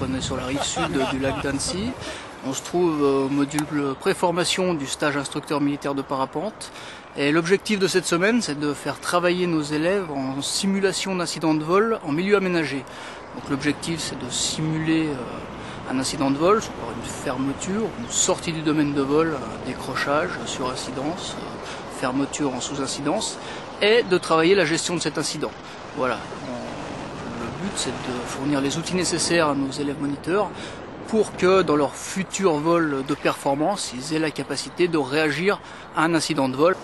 on est sur la rive sud du lac d'Annecy. On se trouve au module préformation du stage instructeur militaire de parapente. Et l'objectif de cette semaine, c'est de faire travailler nos élèves en simulation d'incident de vol en milieu aménagé. Donc l'objectif, c'est de simuler un incident de vol, soit une fermeture, une sortie du domaine de vol, un décrochage sur incidence, fermeture en sous-incidence, et de travailler la gestion de cet incident. Voilà. Le but, c'est de fournir les outils nécessaires à nos élèves moniteurs pour que dans leur futur vol de performance, ils aient la capacité de réagir à un incident de vol.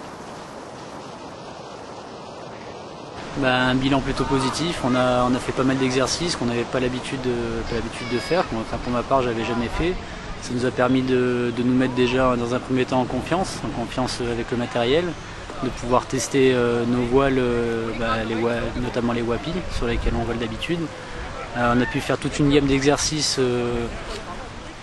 Un bilan plutôt positif, on a fait pas mal d'exercices qu'on n'avait pas l'habitude de faire, enfin, pour ma part j'avais jamais fait. Ça nous a permis de nous mettre déjà dans un premier temps en confiance avec le matériel, de pouvoir tester nos voiles, notamment les WAPI sur lesquels on vole d'habitude. On a pu faire toute une gamme d'exercices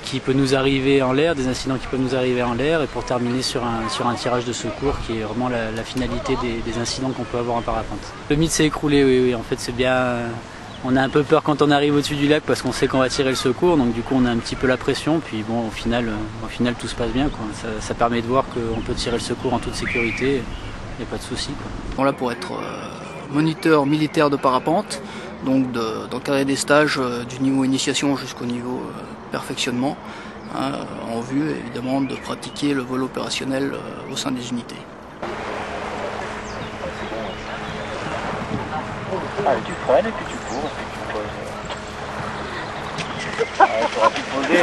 qui peut nous arriver en l'air, des incidents qui peuvent nous arriver en l'air, et pour terminer sur un tirage de secours qui est vraiment la finalité des incidents qu'on peut avoir en parapente. Le mythe s'est écroulé, oui, en fait c'est bien. On a un peu peur quand on arrive au-dessus du lac parce qu'on sait qu'on va tirer le secours, donc du coup on a un petit peu la pression, puis bon au final tout se passe bien, quoi. Ça permet de voir qu'on peut tirer le secours en toute sécurité, il n'y a pas de souci, quoi. On est là pour être moniteur militaire de parapente, donc d'encadrer des stages du niveau initiation jusqu'au niveau perfectionnement, en vue évidemment de pratiquer le vol opérationnel au sein des unités. Tu freines et puis tu cours, et puis tu poses. Tu aurais pu poser.